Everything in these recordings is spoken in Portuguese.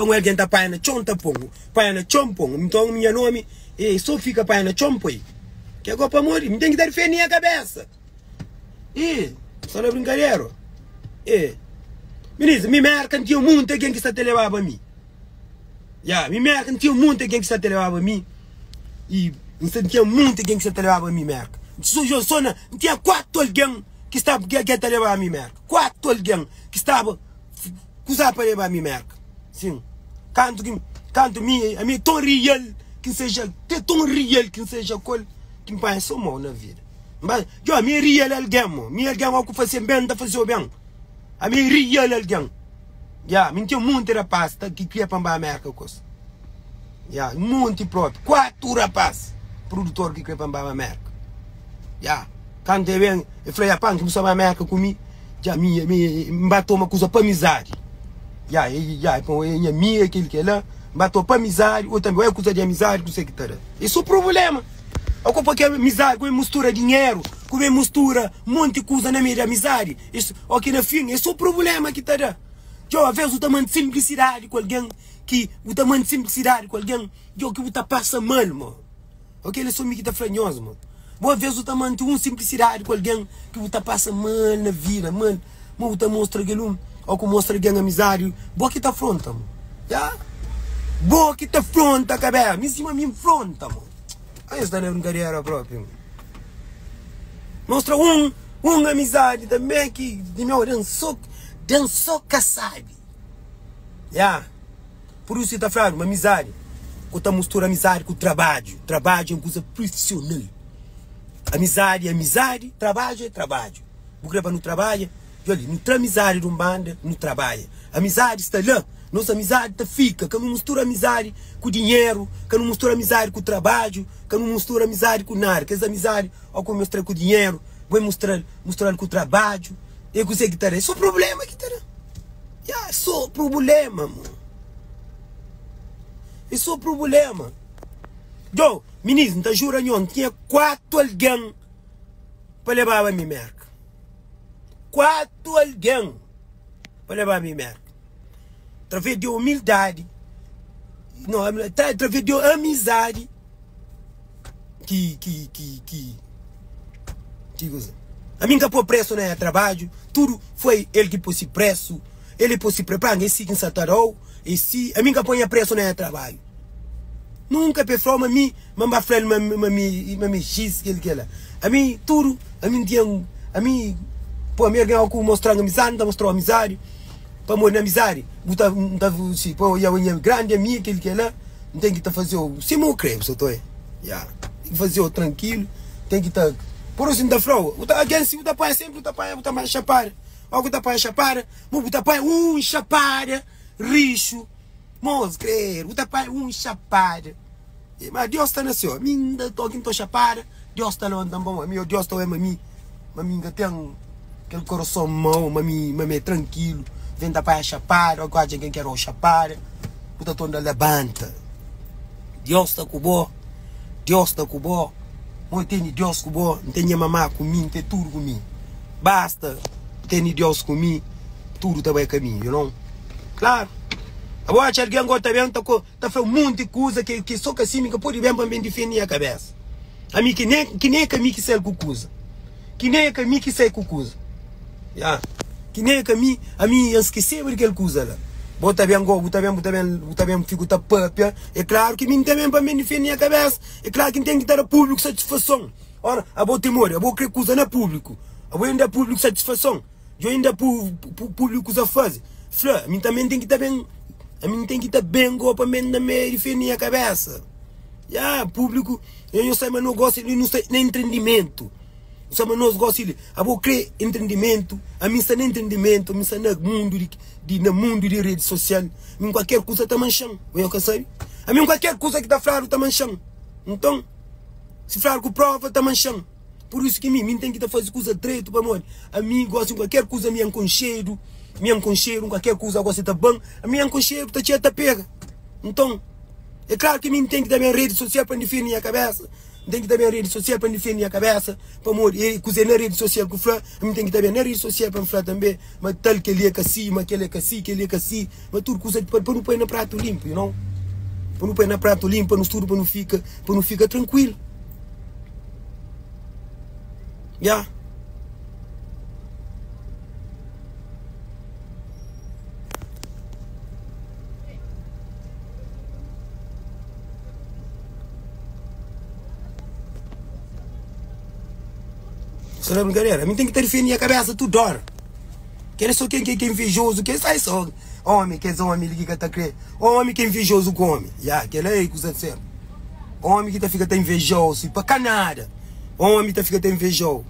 para alguém tá pai na chonta pongo, pai na chompong, então minha nome é só fica pai na chompoi. Que agora para morrer, me tem que dar fé na cabeça. Só na brincadeira. Ministro, me marca tinha muito quem que está te levando a mim. Me marca tinha muito quem que está te levando a mim. E não tinha muito quem que está te levando a mim, marca. Só não tinha 4 alguém que estava que te levava a mim, marca. 4 alguém que estava usar para levar a mim, marca. Sim. Canto a mim tão real que seja tão real que seja coisa que me parece mal na vida. Mas eu a mim real alguém que fazia bem, tá fazendo bem. A mim real alguém. Me tinha muito rapaz que queria para a América coisa. Muito próprio. 4 rapazes produtor que queria para a América. Quando eu venho, eu falei, que começou a América comigo, me bateu uma coisa para amizade. Minha aquilo que é lá, bateu para amizade, ou também é coisa de amizade, não sei o que está. Isso é o problema. Ocupa que amizade, com mistura dinheiro, com mistura um monte de coisa na meio de amizade. Isso, aqui no fim, esse é o problema que está. Às vezes o tamanho de simplicidade com alguém, que você passa mal, mano. Ele só me que está franhoso, mano. Às vezes o tamanho de simplicidade com alguém que você passa mal na vida, mano. Você mostra que ou que mostra que amizade, boa que está fronta, mano. Boa que está fronta, cabelo. Me cima me fronta, mano. Aí está na brincadeira própria. Mostra uma amizade também que de meu dançou que sabe. Por isso está falando, uma amizade. Quando mistura amizade com trabalho. Trabalho é uma coisa profissional. Amizade é amizade, trabalho é trabalho. Porque para no trabalho, olha, não tem amizade de um bando, não trabalha. Amizade está lá. Nossa amizade fica, que não mistura amizade com dinheiro, que não mistura amizade com trabalho, que não mistura amizade com nada. Que essa amizade, ou com mostrar com dinheiro, vai mostrar com trabalho. E que que terá. Isso é o problema que terá. Isso é o problema, mano. Isso é o problema. Ministro, não jura não, tinha 4 alguém para levar a minha merca. 4 alguém para levar a minha merca. Através de humildade, não, através de amizade, a mim que pôs preço no trabalho, tudo foi ele que pôs preço, ele pôs preparar, esse que satarou, esse, a mim que põe preço no trabalho. Nunca pessoal, mami x que ele lá. A mim tudo, a mim tinha, a mim, pô, a mim alguém que mostrar amizade, mostrou amizade. Para morrer na amizade, se pô, eu grande amigo que ele lá, não tem que estar fazendo, se não creme, só tô aí, tem que fazer tranquilo, tem que estar, por isso ainda falou, alguém se o pai sempre o mais chapar, ou o pai chapar, o pai chapar, richo, moço, crer, o pai chapar, mas Deus está nasceu, mim ainda tô aqui tô chapar, Deus está lá também, meu Deus está aí, mami ainda tem aquele coração mau, mami tranquilo. Vem da pai chapar, ou quase alguém quer chapar, o toda levanta. Deus está com bo, Deus está com bo, não tem Deus com bo, não tem mamá comigo, não tem tudo comigo. Basta, tem Deus comigo, tudo está bem comigo, you know? Claro. Agora, se alguém agora também está fazendo um monte de coisa que só que assim, que pode bem para me defender a cabeça. A mim que nem caminho que sai com coisa. Que nem caminho que sai com coisa. Que nem que a mim esqueci aquela coisa lá. Bota bem fico tapapia. É claro que mim também para me defender a cabeça. É claro que tem que dar público satisfação. Ora, a boa temor, a boa querer coisa na público. A boa ainda público satisfação. Eu ainda público a fazer. Flá, a mim também tem que estar bem. A mim tem que estar bem para me defender a cabeça. Público, eu sei, mas não gosto, não sei nem entendimento. Sabe, nós gostamos de criar entendimento, a mim está no entendimento, a mim está no mundo de rede social, a mim qualquer coisa está manchando, a mim qualquer coisa que está falando está manchando. Então, se falar com prova está manchando. Por isso que mim tem que fazer coisa direito para morrer. A mim gosto de qualquer coisa, me aconcheiro, qualquer coisa gosta de bom, a mim aconcheiro está cheia de pega. Então, é claro que mim tem que dar minha rede social para defender a cabeça. tem que também a rede social para defender a cabeça, para morrer, cozinhar na rede social com o flá, tem que também na rede social para falar também, mas tal que ele é assim, mas aquele é assim, que ele é assim, mas tudo coisa para não pôr na prato limpo, you know? Para não pôr na prato limpo, para não estudo, para não ficar tranquilo. Já. Isso não é brincadeira. A mim tem que ter fé na cabeça toda hora. Quer só quem é invejoso, quem sai só. Homem, que é homem que está crendo. Homem que é invejoso com homem. Já, que é coisa certa. Homem que fica invejoso, para canada. Homem que fica invejoso.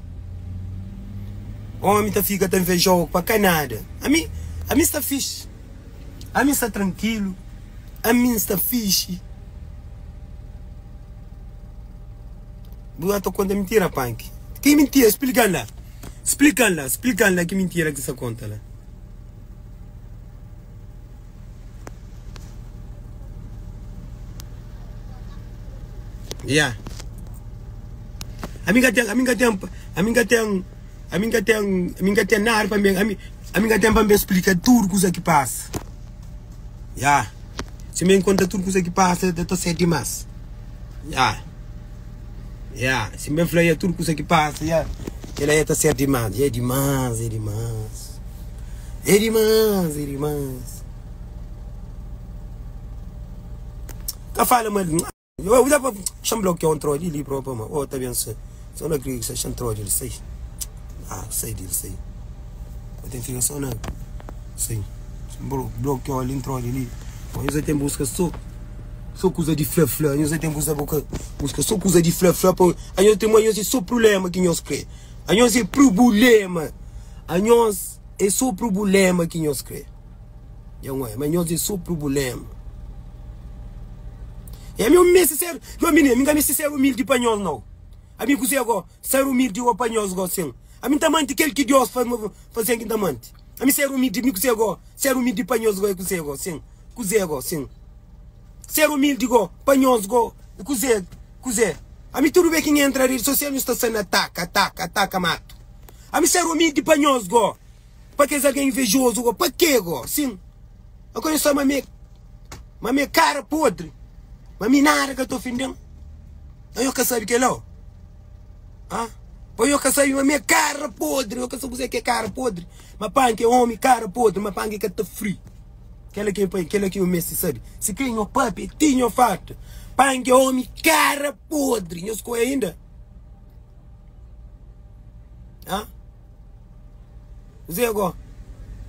Homem que fica invejoso, para canada. A mim está fixe. A mim está tranquilo. A mim está fixe. Eu estou contando mentira, Punk. Que mentira? Explica lá. Explica lá que mentira que você conta lá. Yeah. Amiga tem nada para mim. Amiga tem para me explicar tudo coisa que passa. Yeah. Se me encontra tudo coisa que passa, eu estou certo demais. Yeah. Yeah. Se me fala tudo coisa que passa, yeah. Ela está certo demais. É demais. Tá falando, mano. Eu dá para chamar bloquear troll ali próprio, mano. Oh, tá bem, só não acredito que você chama troll ali, sei. Ah, sei. Eu tenho ficar só não. Sei. Bloquear ali, troll ali. Eu já tenho busca só coisa de flá. Eu já tenho busca só coisa de flá. Eu tenho só problema que nós crê. Nós é problema. Nós é só problema que nós crê. Mas nós é só problema. É meu necessário, meu menino, minha necessário humilde para nós não. A mim cozinha agora, ser humilde para nós agora sim. A mim também aquele que Deus fazer aqui também. A mim ser humilde, me cozinha agora, ser humilde para nós agora, cozinha agora sim, cozinha agora sim. Ser humilde agora para nós agora, cozinha. A mim tudo bem que entra ali, social está sendo ataca, mato. A mim ser humilde para nós agora, para que alguém invejoso agora, para que agora, sim. Eu conheço a minha cara podre. Mas nada que eu estou ofendendo. Eu que sabe que é lá. Eu que sabe a minha cara podre. Eu que sabe que é cara podre. Mas pá, que é homem cara podre. Mas pá, que está frio. Aquela que é o Messi, sabe? Se quem é o papi, tinha o fato. Pá, que é homem cara podre. Eu escolho ainda. Zé agora.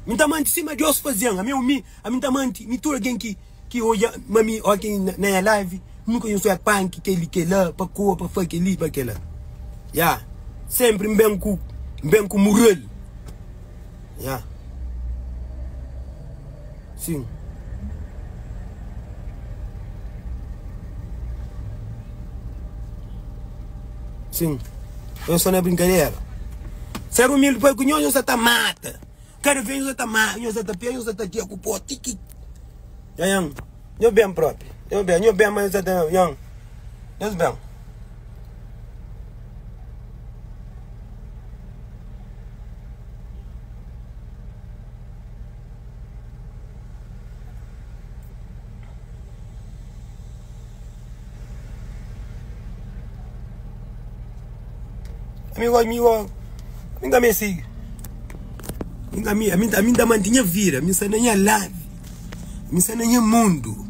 Me tá mantendo cima de osso fazendo. A mim tá mantendo. Me tu alguém que olha, mami, aqui na live, nunca eu sou a punk que ele que lá, para coa, para fazer ali, para aquela. Já, sempre bem com moral. Já, sim. Eu só não é brincadeira. Ser humilde para que nós está mata. Cada vez nós está mata, nós está pia, nós está aqui com o pote. Yang, eu bem próprio. Eu bem, mas eu tenho, yang. Eu bem. Minha me siga. Minha mantinha vira, minha sanha live. Minha sanha mundo.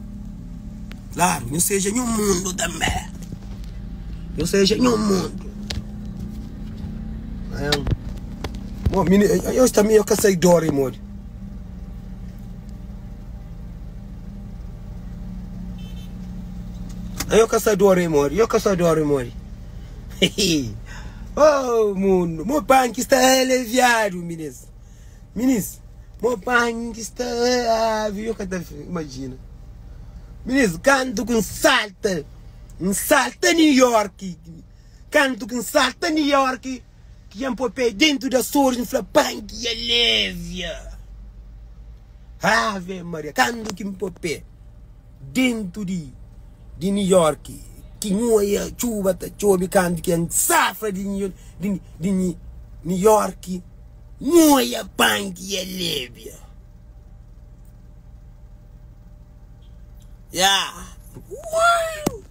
Claro, não seja nenhum mundo também. Não seja nenhum mundo. Bom, eu também eu cansei de dor, amor. Eu cansei de dor, amor. Oh, mundo, meu pai que está aliviado, meninas. Meu pai que está imagina. Meninas, canto com salta New York. Canto com salta New York. Que é um papel dentro da sorte, fala pai que alivia. Ave Maria, canto que um papel dentro de New York. que moia chuva tá chobe canto que safra de New York moia banque é lébia. Uau!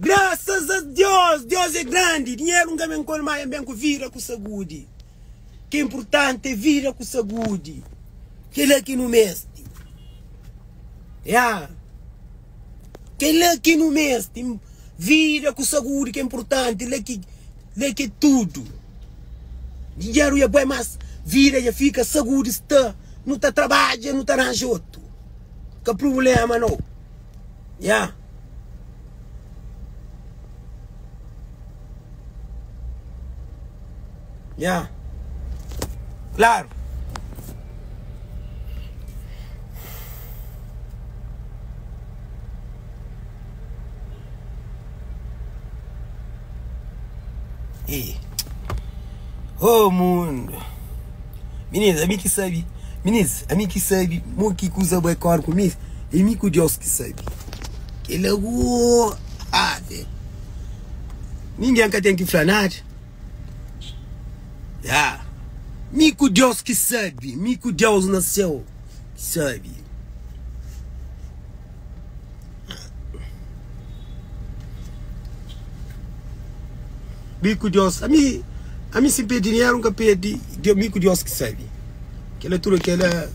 Graças a Deus, Deus é grande. Dinheiro nunca me encolhe mais, bem que vira com saúde. Que é importante é vira com saúde. Que ele aqui no mestre. Que ele aqui no mestre. Vira com saúde, que é importante. Ele aqui tudo. Dinheiro é bom, mas vira e fica saúde. Não está trabalhando, não está arranja outro. Que problema não. Claro. Oh mundo. Meninas, a mim que sabe. Meninas, a mim que sabe. Mo que usa boi cor comigo. E mim que Deus que sabe. Que ele ninguém que tem que falar nada. Mico Deus que sabe. Mico Deus nasceu. Que sabe. Mico Deus. A mim se pedir dinheiro, nunca pedi. Mico Deus que sabe. Aquela tudo que ela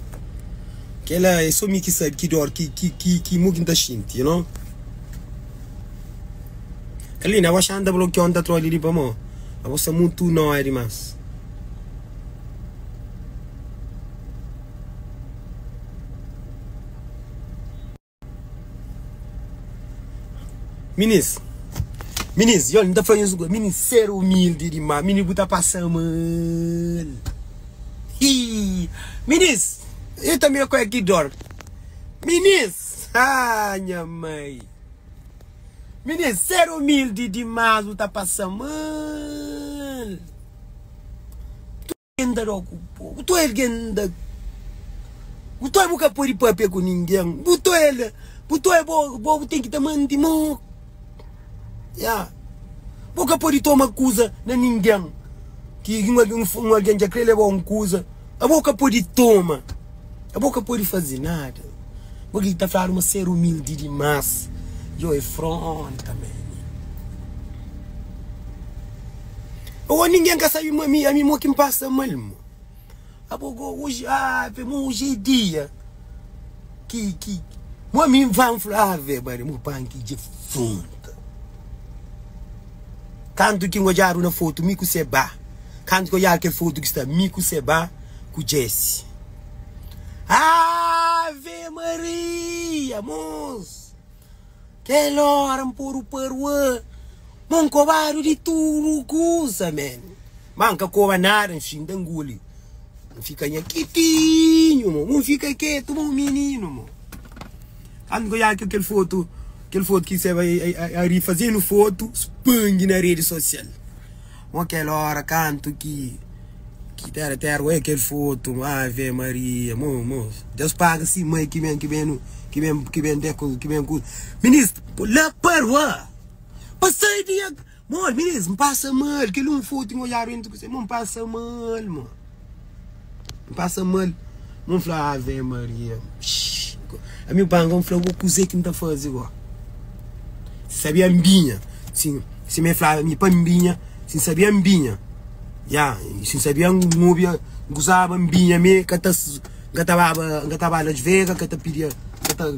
é só me que sabe que dor que muita gente, you know? Ali na washa anda bloqueando da trolha ali para mim. A você muito não é demais. Minis, eu ainda fazendo isso. Minis ser humilde demais. Minis botar passar mal. Minis, eu também conheço aqui dor. Minis, minha mãe. Minis ser humilde demais. Botar passar mal. Tu ainda não ocupou. Tu ainda. Tu é boca por ir para com ninguém. Tu é bom. Tem que te mandar mal. Boca pode tomar coisa na ninguém. Que alguém já quer levar uma coisa. A boca pode tomar. A boca pode fazer nada. Porque está falando uma ser humilde demais. Eu é front também. Ou ninguém quer saber a mim que me passa mal. A boca hoje é dia. Que a mim vai falar, velho, meu pai que de fundo. Quando que olhar na foto, mico seba. Quando que olhar aquela foto que está mico seba com Jesse. Ave Maria, moço. Que hora por o perua. Manco barulho de tudo coisa, man. Manca cova nada, enfim, danguli. Não fica quietinho, mo. Não fica quieto, meu menino, mo. Quando que olhar aquela foto que você vai fazendo foto, expande na rede social. Aquela hora canto que terra é aquele foto, Ave Maria, moço. Deus paga assim, mãe que vem ministro, lá para lá. Passei dia, mano, ministro, me passa mal, que não foto em olhar entre você, não passa mal, mano. Me passa mal. Não fala Ave Maria. A minha panga falou o coisa que me tá fazendo igual. Sabia mbinha, sim, se me falava me pambinha, se sabia mbinha, se sabia múbia, gozava mbinha me, gatava nas vegas, gata pedia,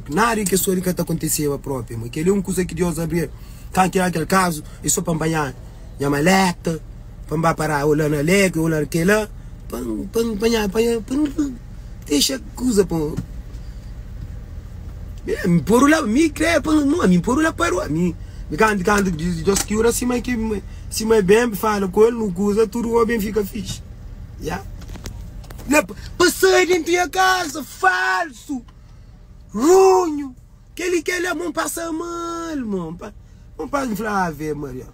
nada que só que acontecia próprio, mas aquele coisa que Deus abria, quando que aquele caso, é só para banhar, a maleta, para parar olhar na leg, olhar aquela, para banhar, deixa coisa para por lá me crê não me por lá para mim quando Deus que ora se mais bem fala com ele não coisa tudo bem fica fixe passei dentro da casa falso runho que ele não passa mal mano não passa falar Ave Maria